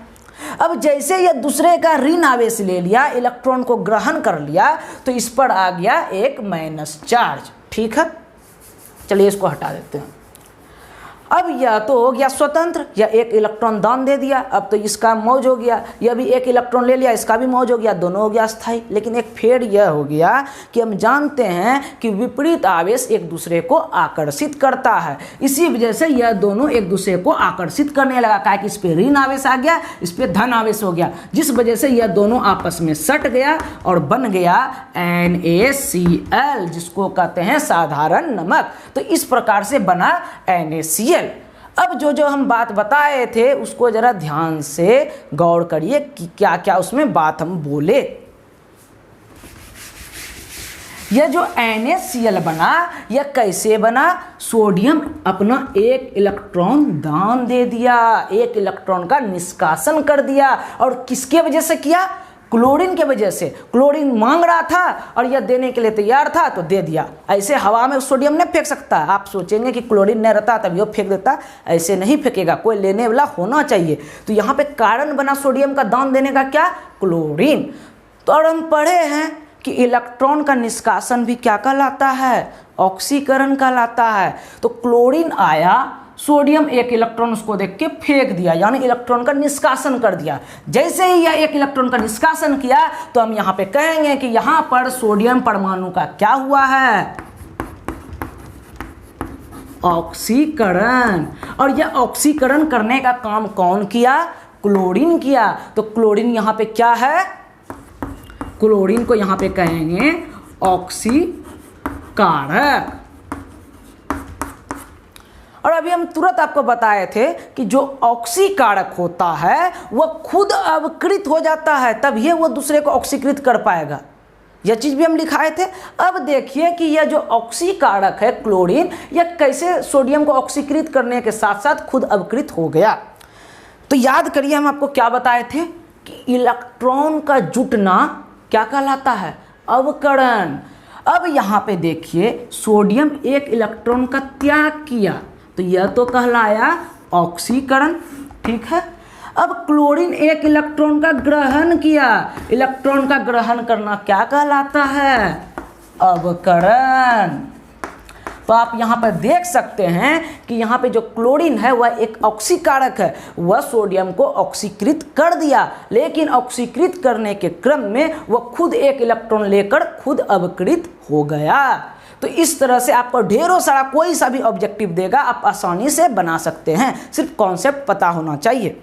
अब जैसे यह दूसरे का ऋण आवेश ले लिया, इलेक्ट्रॉन को ग्रहण कर लिया, तो इस पर आ गया 1 माइनस चार्ज। ठीक है, चलिए इसको हटा देते हैं। अब यह तो हो गया स्वतंत्र, या 1 इलेक्ट्रॉन दान दे दिया, अब तो इसका मौज हो गया। यह भी 1 इलेक्ट्रॉन ले लिया, इसका भी मौज हो गया, दोनों हो गया स्थायी। लेकिन एक फेर यह हो गया कि हम जानते हैं कि विपरीत आवेश एक दूसरे को आकर्षित करता है। इसी वजह से यह दोनों एक दूसरे को आकर्षित करने लगा। कहा कि इस पर ऋण आवेश आ गया, इस पर धन आवेश हो गया, जिस वजह से यह दोनों आपस में सट गया और बन गया NaCl, जिसको कहते हैं साधारण नमक। तो इस प्रकार से बना NaCl। अब जो हम बात बताए थे उसको जरा ध्यान से गौर करिए कि क्या क्या उसमें बात हम बोले। यह जो NaCl बना, यह कैसे बना? सोडियम अपना 1 इलेक्ट्रॉन दान दे दिया, 1 इलेक्ट्रॉन का निष्कासन कर दिया। और किसके वजह से किया? क्लोरीन के वजह से। क्लोरीन मांग रहा था और यह देने के लिए तैयार था तो दे दिया। ऐसे हवा में सोडियम नहीं फेंक सकता। आप सोचेंगे कि क्लोरीन नहीं रहता तब यह फेंक देता, ऐसे नहीं फेंकेगा, कोई लेने वाला होना चाहिए। तो यहाँ पे कारण बना सोडियम का दान देने का क्या? क्लोरीन। तो और हम पढ़े हैं कि इलेक्ट्रॉन का निष्कासन भी क्या कहलाता है? ऑक्सीकरण कहलाता है। तो क्लोरीन आया, सोडियम 1 इलेक्ट्रॉन उसको देख के फेंक दिया, यानी इलेक्ट्रॉन का निष्कासन कर दिया। जैसे ही यह 1 इलेक्ट्रॉन का निष्कासन किया तो हम यहाँ पे कहेंगे कि यहाँ पर सोडियम परमाणु का क्या हुआ है? ऑक्सीकरण। और यह ऑक्सीकरण करने का काम कौन किया? क्लोरीन किया। तो क्लोरीन यहाँ पे क्या है? क्लोरीन को यहाँ पे कहेंगे ऑक्सीकारक। और अभी हम तुरंत आपको बताए थे कि जो ऑक्सीकारक होता है वह खुद अवकृत हो जाता है, तभी वह दूसरे को ऑक्सीकृत कर पाएगा। यह चीज़ भी हम लिखाए थे। अब देखिए कि यह जो ऑक्सीकारक है क्लोरीन, यह कैसे सोडियम को ऑक्सीकृत करने के साथ साथ खुद अवकृत हो गया। तो याद करिए हम आपको क्या बताए थे कि इलेक्ट्रॉन का जुटना क्या कहलाता है? अवकरण। अब यहाँ पे देखिए सोडियम 1 इलेक्ट्रॉन का त्याग किया तो यह तो कहलाया ऑक्सीकरण। ठीक है। अब क्लोरीन 1 इलेक्ट्रॉन का ग्रहण किया, इलेक्ट्रॉन का ग्रहण करना क्या कहलाता है? अवकरण। तो आप यहाँ पर देख सकते हैं कि यहाँ पे जो क्लोरीन है वह एक ऑक्सीकारक है, वह सोडियम को ऑक्सीकृत कर दिया, लेकिन ऑक्सीकृत करने के क्रम में वह खुद एक इलेक्ट्रॉन लेकर खुद अवकृत हो गया। तो इस तरह से आपको ढेरों सारा कोई सा भी ऑब्जेक्टिव देगा आप आसानी से बना सकते हैं, सिर्फ कॉन्सेप्ट पता होना चाहिए।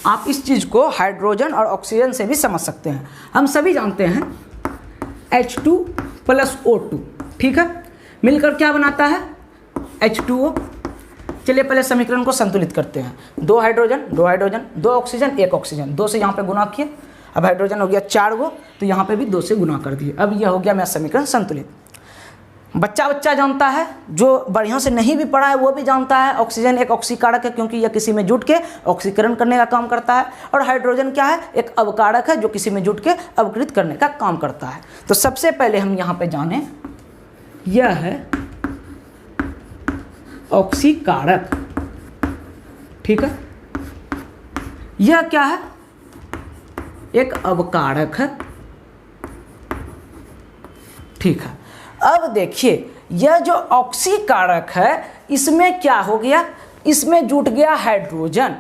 आप इस चीज़ को हाइड्रोजन और ऑक्सीजन से भी समझ सकते हैं। हम सभी जानते हैं H2 + O2, ठीक है, मिलकर क्या बनाता है H2O। चलिए पहले समीकरण को संतुलित करते हैं। 2 हाइड्रोजन 2 हाइड्रोजन 2 ऑक्सीजन 1 ऑक्सीजन, 2 से यहाँ पे गुना किए, अब हाइड्रोजन हो गया 4 गो, तो यहाँ पे भी 2 से गुना कर दिए। अब यह हो गया मेरा समीकरण संतुलित। बच्चा जानता है, जो बढ़िया से नहीं भी पढ़ा है वो भी जानता है ऑक्सीजन एक ऑक्सीकारक है, क्योंकि यह किसी में जुट के ऑक्सीकरण करने का काम करता है, और हाइड्रोजन क्या है, एक अवकारक है जो किसी में जुट के अवकृत करने का काम करता है। तो सबसे पहले हम यहाँ पे जाने, यह है ऑक्सीकारक, ठीक है, यह क्या है, एक अवकारक है, ठीक है। अब देखिए यह जो ऑक्सीकारक है इसमें क्या हो गया, इसमें जुट गया हाइड्रोजन।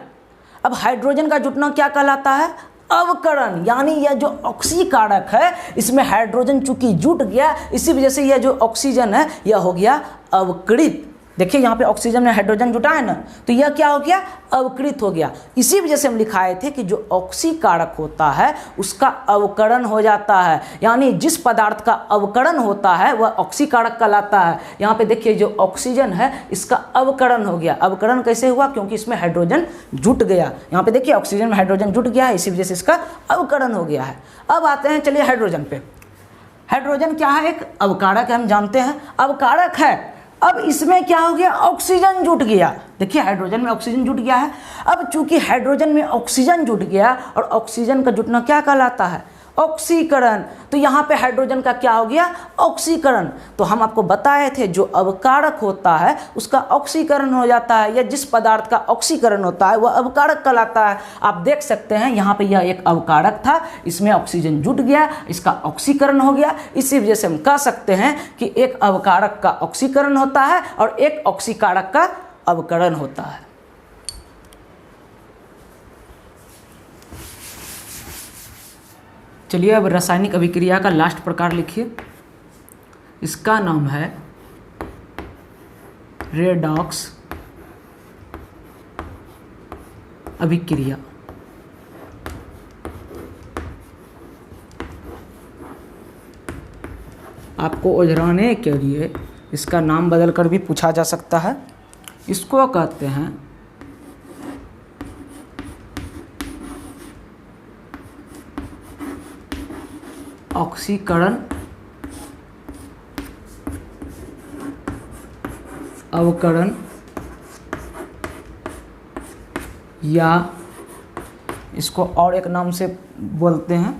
अब हाइड्रोजन का जुटना क्या कहलाता है, अवकरण, यानी यह जो ऑक्सीकारक है इसमें हाइड्रोजन चूंकि जुट गया, इसी वजह से यह जो ऑक्सीजन है यह हो गया अवकृत। देखिए यहाँ पे ऑक्सीजन में हाइड्रोजन जुटा है ना, तो यह क्या हो गया, अवकृत हो गया। इसी वजह से हम लिखाए थे कि जो ऑक्सीकारक होता है उसका अवकरण हो जाता है, यानी जिस पदार्थ का अवकरण होता है वह ऑक्सीकारक कहलाता है। यहाँ पे देखिए जो ऑक्सीजन है इसका अवकरण हो गया। अवकरण कैसे हुआ, क्योंकि इसमें हाइड्रोजन जुट गया। यहाँ पे देखिए ऑक्सीजन में हाइड्रोजन जुट गया है, इसी वजह से इसका अवकरण हो गया है। अब आते हैं चलिए हाइड्रोजन पे। हाइड्रोजन क्या है, एक अवकारक है, हम जानते हैं अवकारक है। अब इसमें क्या हो गया, ऑक्सीजन जुट गया। देखिए हाइड्रोजन में ऑक्सीजन जुट गया है। अब चूंकि हाइड्रोजन में ऑक्सीजन जुट गया, और ऑक्सीजन का जुटना क्या कहलाता है, ऑक्सीकरण, तो यहाँ पे हाइड्रोजन का क्या हो गया, ऑक्सीकरण। तो हम आपको बताए थे जो अवकारक होता है उसका ऑक्सीकरण हो जाता है, या जिस पदार्थ का ऑक्सीकरण होता है वह अवकारक कहलाता है। आप देख सकते हैं यहाँ पे यह एक अवकारक था, इसमें ऑक्सीजन जुट गया, इसका ऑक्सीकरण हो गया। इसी वजह से हम कह सकते हैं कि एक अवकारक का ऑक्सीकरण होता है और एक ऑक्सीकारक का अवकरण होता है। चलिए अब रासायनिक अभिक्रिया का लास्ट प्रकार लिखिए। इसका नाम है रेडॉक्स अभिक्रिया। आपको उलझाने के लिए इसका नाम बदलकर भी पूछा जा सकता है। इसको कहते हैं ऑक्सीकरण अवकरण, या इसको और एक नाम से बोलते हैं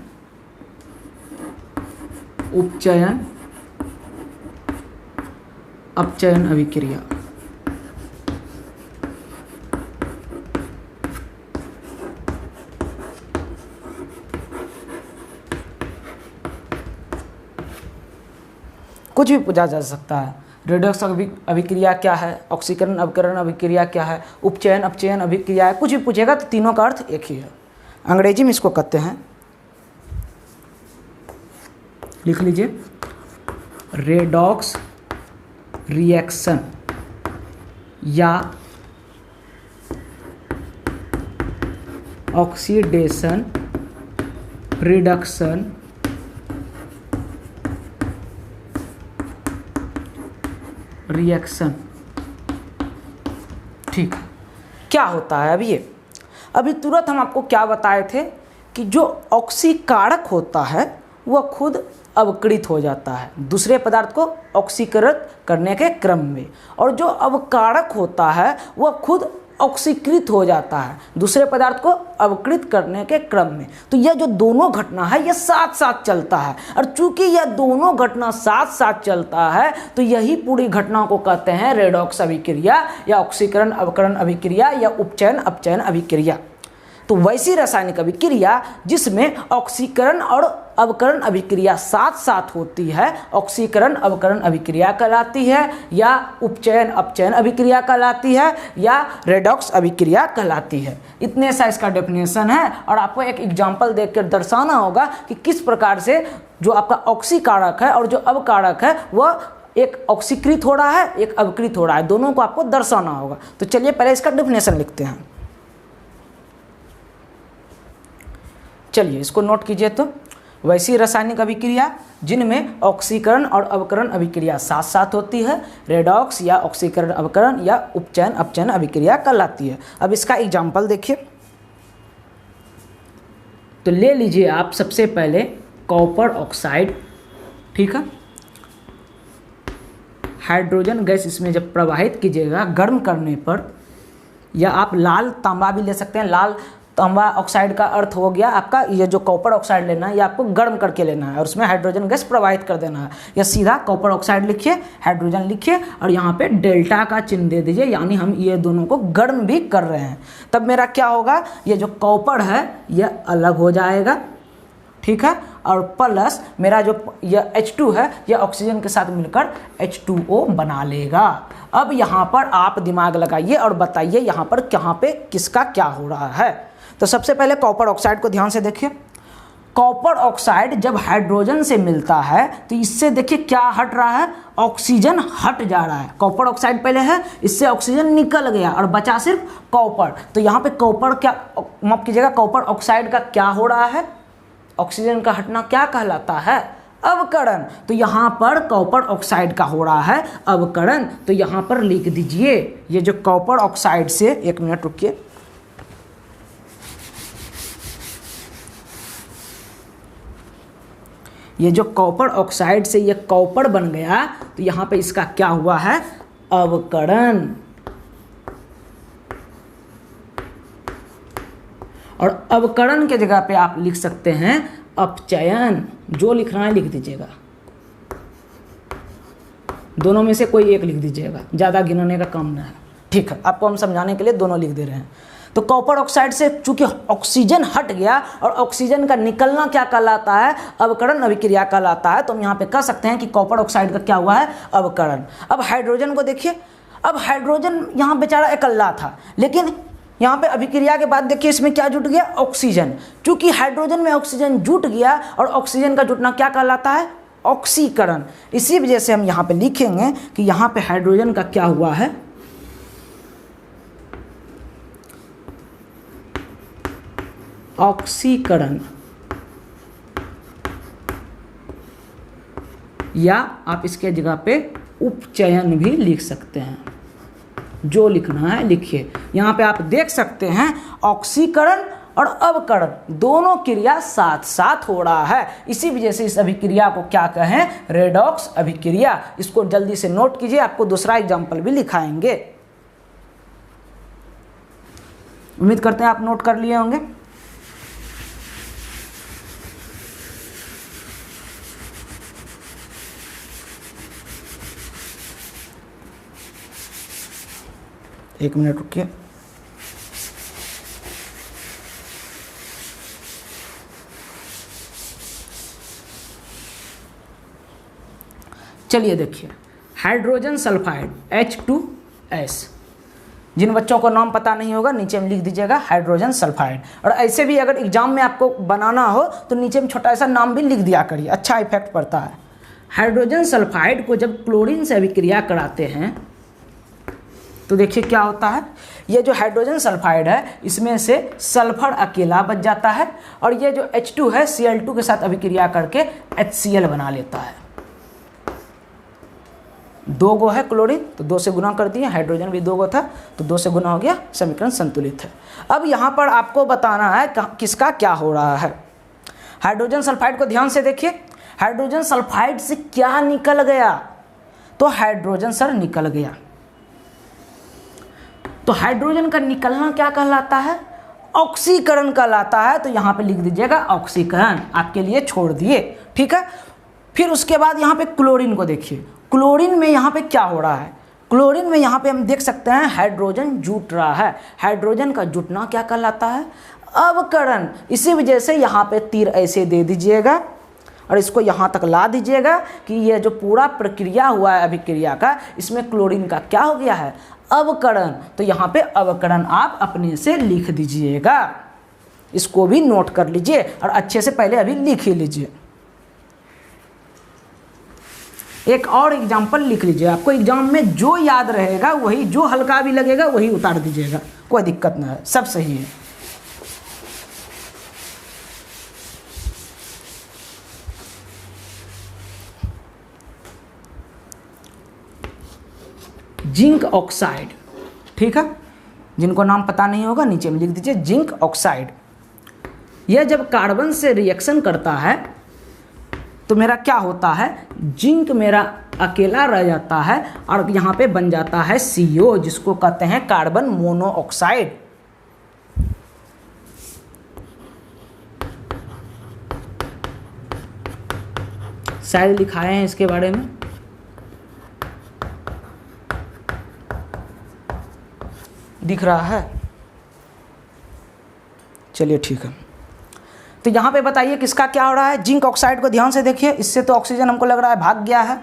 उपचयन अपचयन अभिक्रिया। कुछ भी पूछा जा सकता है। रेडॉक्स अभिक्रिया क्या है, ऑक्सीकरण अवकरण अभिक्रिया क्या है, उपचयन अपचयन अभिक्रिया है, कुछ भी पूछेगा तो तीनों का अर्थ एक ही है। अंग्रेजी में इसको कहते हैं, लिख लीजिए, रेडॉक्स रिएक्शन या ऑक्सीडेशन रिडक्शन रिएक्शन। ठीक, क्या होता है अभी तुरंत हम आपको क्या बताए थे कि जो ऑक्सीकारक होता है वह खुद अवकृत हो जाता है दूसरे पदार्थ को ऑक्सीकृत करने के क्रम में, और जो अवकारक होता है वह खुद ऑक्सीकृत हो जाता है दूसरे पदार्थ को अवकृत करने के क्रम में। तो यह जो दोनों घटना है यह साथ साथ चलता है, और चूंकि यह दोनों घटना साथ साथ चलता है तो यही पूरी घटना को कहते हैं रेडॉक्स अभिक्रिया या ऑक्सीकरण अवकरण अभिक्रिया या उपचयन अपचयन अभिक्रिया। तो वैसी रासायनिक अभिक्रिया जिसमें ऑक्सीकरण और अवकरण अभिक्रिया साथ साथ होती है ऑक्सीकरण अवकरण अभिक्रिया कहलाती है, या उपचयन अपचयन अभिक्रिया कहलाती है, या रेडॉक्स अभिक्रिया कहलाती है। इतने सा इसका डेफिनेशन है, और आपको एक एग्जाम्पल देखकर दर्शाना होगा कि किस प्रकार से जो आपका ऑक्सीकारक है और जो अवकारक है वह एक ऑक्सीकृत हो रहा है एक अवकृत हो रहा है, दोनों को आपको दर्शाना होगा। तो चलिए पहले इसका डेफिनेशन लिखते हैं। चलिए इसको नोट कीजिए। तो वैसी रासायनिक अभिक्रिया जिनमें ऑक्सीकरण और अवकरण अभिक्रिया साथ साथ होती है रेडॉक्स या ऑक्सीकरण अवकरण या उपचयन अपचयन अभिक्रिया कहलाती है। अब इसका एग्जाम्पल देखिए। तो ले लीजिए आप सबसे पहले कॉपर ऑक्साइड, ठीक है, हाइड्रोजन गैस इसमें जब प्रवाहित कीजिएगा गर्म करने पर, या आप लाल तांबा भी ले सकते हैं। लाल तांबा ऑक्साइड का अर्थ हो गया आपका ये जो कॉपर ऑक्साइड लेना है, ये आपको गर्म करके लेना है और उसमें हाइड्रोजन गैस प्रवाहित कर देना है। या सीधा कॉपर ऑक्साइड लिखिए, हाइड्रोजन लिखिए और यहाँ पे डेल्टा का चिन्ह दे दीजिए, यानी हम ये दोनों को गर्म भी कर रहे हैं। तब मेरा क्या होगा, ये जो कॉपर है ये अलग हो जाएगा, ठीक है, और प्लस मेरा जो यह H2 है यह ऑक्सीजन के साथ मिलकर H2O बना लेगा। अब यहाँ पर आप दिमाग लगाइए और बताइए यहाँ पर कहाँ पे किसका क्या हो रहा है। तो सबसे पहले कॉपर ऑक्साइड को ध्यान से देखिए। कॉपर ऑक्साइड जब हाइड्रोजन से मिलता है तो इससे देखिए क्या हट रहा है, ऑक्सीजन हट जा रहा है। कॉपर ऑक्साइड पहले है, इससे ऑक्सीजन निकल गया और बचा सिर्फ कॉपर। तो यहाँ पे कॉपर क्या, माफ कीजिएगा, कॉपर ऑक्साइड का क्या हो रहा है, ऑक्सीजन का हटना क्या कहलाता है, अवकरण। तो यहाँ पर कॉपर ऑक्साइड का हो रहा है अवकरण। तो यहाँ पर लिख दीजिए ये जो कॉपर ऑक्साइड से, एक मिनट रुकिए, ये जो कॉपर ऑक्साइड से ये कॉपर बन गया तो यहाँ पे इसका क्या हुआ है, अवकरण। और अवकरण के जगह पे आप लिख सकते हैं अपचयन, जो लिखना है लिख दीजिएगा, दोनों में से कोई एक लिख दीजिएगा, ज़्यादा गिनने का काम ना है, ठीक है। आपको हम समझाने के लिए दोनों लिख दे रहे हैं। तो कॉपर ऑक्साइड से चूंकि ऑक्सीजन हट गया और ऑक्सीजन का निकलना क्या कहलाता है, अवकरण अभिक्रिया कहलाता है। तो हम यहाँ पे कह सकते हैं कि कॉपर ऑक्साइड का क्या हुआ है, अवकरण। अब हाइड्रोजन को देखिए, अब हाइड्रोजन यहाँ बेचारा अकेला था, लेकिन यहाँ पे अभिक्रिया के बाद देखिए इसमें क्या जुट गया, ऑक्सीजन। चूंकि हाइड्रोजन में ऑक्सीजन जुट गया और ऑक्सीजन का जुटना क्या कहलाता है, ऑक्सीकरण। इसी वजह से हम यहाँ पे लिखेंगे कि यहाँ पे हाइड्रोजन का क्या हुआ है, ऑक्सीकरण, या आप इसके जगह पे उपचयन भी लिख सकते हैं, जो लिखना है लिखिए। यहाँ पे आप देख सकते हैं ऑक्सीकरण और अवकरण दोनों क्रिया साथ साथ हो रहा है। इसी वजह से इस अभिक्रिया को क्या कहें, रेडॉक्स अभिक्रिया। इसको जल्दी से नोट कीजिए, आपको दूसरा एग्जाम्पल भी लिखाएंगे। उम्मीद करते हैं आप नोट कर लिए होंगे। एक मिनट रुकिए। चलिए देखिए, हाइड्रोजन सल्फाइड H2S। जिन बच्चों को नाम पता नहीं होगा नीचे में लिख दीजिएगा हाइड्रोजन सल्फाइड। और ऐसे भी अगर एग्जाम में आपको बनाना हो तो नीचे में छोटा सा नाम भी लिख दिया करिए, अच्छा इफेक्ट पड़ता है। हाइड्रोजन सल्फाइड को जब क्लोरीन से अभिक्रिया कराते हैं तो देखिए क्या होता है, ये जो हाइड्रोजन सल्फाइड है इसमें से सल्फर अकेला बच जाता है और ये जो H2 है Cl2 के साथ अभिक्रिया करके HCl बना लेता है। दो गो है क्लोरीन तो 2 से गुना कर दिए, हाइड्रोजन भी 2 गो था तो 2 से गुना हो गया, समीकरण संतुलित है। अब यहाँ पर आपको बताना है किसका क्या हो रहा है। हाइड्रोजन सल्फाइड को ध्यान से देखिए, हाइड्रोजन सल्फाइड से क्या निकल गया, तो हाइड्रोजन सर निकल गया। तो हाइड्रोजन का निकलना क्या कहलाता है? ऑक्सीकरण कहलाता है। तो यहाँ पे लिख दीजिएगा ऑक्सीकरण, आपके लिए छोड़ दिए, ठीक है। फिर उसके बाद यहाँ पे क्लोरीन को देखिए, क्लोरीन में यहाँ पे क्या हो रहा है? क्लोरीन में यहाँ पे हम देख सकते हैं हाइड्रोजन जुट रहा है। हाइड्रोजन का जुटना क्या कहलाता है? अवकरण। इसी वजह से यहाँ पे तीर ऐसे दे दीजिएगा और इसको यहाँ तक ला दीजिएगा कि ये जो पूरा प्रक्रिया हुआ है अभिक्रिया का, इसमें क्लोरीन का क्या हो गया है? अवकरण। तो यहाँ पे अवकरण आप अपने से लिख दीजिएगा, इसको भी नोट कर लीजिए और अच्छे से पहले अभी लिख ही लीजिए। एक और एग्जाम्पल लिख लीजिए, आपको एग्जाम में जो याद रहेगा वही, जो हल्का भी लगेगा वही उतार दीजिएगा, कोई दिक्कत ना है, सब सही है। जिंक ऑक्साइड, ठीक है, जिनको नाम पता नहीं होगा नीचे में लिख दीजिए जिंक ऑक्साइड। यह जब कार्बन से रिएक्शन करता है तो मेरा क्या होता है? जिंक मेरा अकेला रह जाता है और यहाँ पे बन जाता है CO, जिसको कहते हैं कार्बन मोनोऑक्साइड। शायद लिखाए हैं इसके बारे में, दिख रहा है? चलिए ठीक है। तो यहाँ पे बताइए किसका क्या हो रहा है? जिंक ऑक्साइड को ध्यान से देखिए, इससे तो ऑक्सीजन हमको लग रहा है भाग गया है।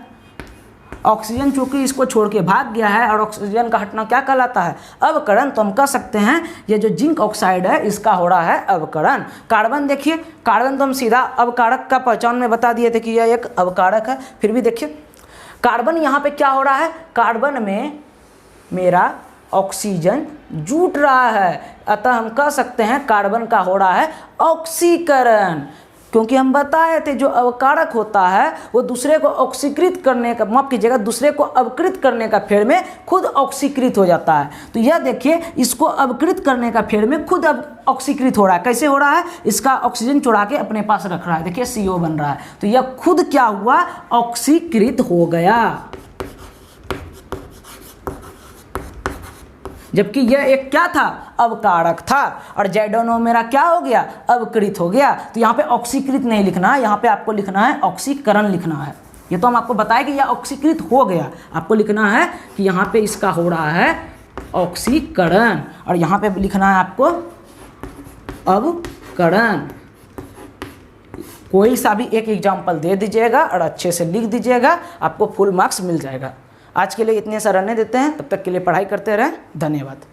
ऑक्सीजन चूंकि इसको छोड़ के भाग गया है और ऑक्सीजन का हटना क्या कहलाता है? अवकरण। तो हम कह सकते हैं ये जो जिंक ऑक्साइड है इसका हो रहा है अवकरण। कार्बन देखिए, कार्बन तो हम सीधा अवकारक का पहचान में बता दिए थे कि यह एक अवकारक है, फिर भी देखिए कार्बन यहाँ पे क्या हो रहा है? कार्बन में मेरा ऑक्सीजन जुट रहा है, अतः हम कह सकते हैं कार्बन का हो रहा है ऑक्सीकरण। क्योंकि हम बताए थे जो अवकारक होता है वो दूसरे को ऑक्सीकृत करने का, माफ कीजिएगा, दूसरे को अवकृत करने का फेर में खुद ऑक्सीकृत हो जाता है। तो यह देखिए, इसको अवकृत करने का फेर में खुद अब ऑक्सीकृत हो रहा है। कैसे हो रहा है? इसका ऑक्सीजन चुरा के अपने पास रख रहा है, देखिए CO बन रहा है। तो यह खुद क्या हुआ? ऑक्सीकृत हो गया। जबकि यह एक क्या था? अवकारक था। और जैडोनो मेरा क्या हो गया? अवकृत हो गया। तो यहाँ पे ऑक्सीकृत नहीं लिखना है, यहाँ पे आपको लिखना है ऑक्सीकरण लिखना है। ये तो हम आपको बताए कि यह ऑक्सीकृत हो गया, आपको लिखना है कि यहाँ पे इसका हो रहा है ऑक्सीकरण, और यहाँ पे लिखना है आपको अवकरण। कोई सा भी एक एग्जाम्पल दे दीजिएगा और अच्छे से लिख दीजिएगा, आपको फुल मार्क्स मिल जाएगा। आज के लिए इतने सा रहने देते हैं, तब तक के लिए पढ़ाई करते रहें। धन्यवाद।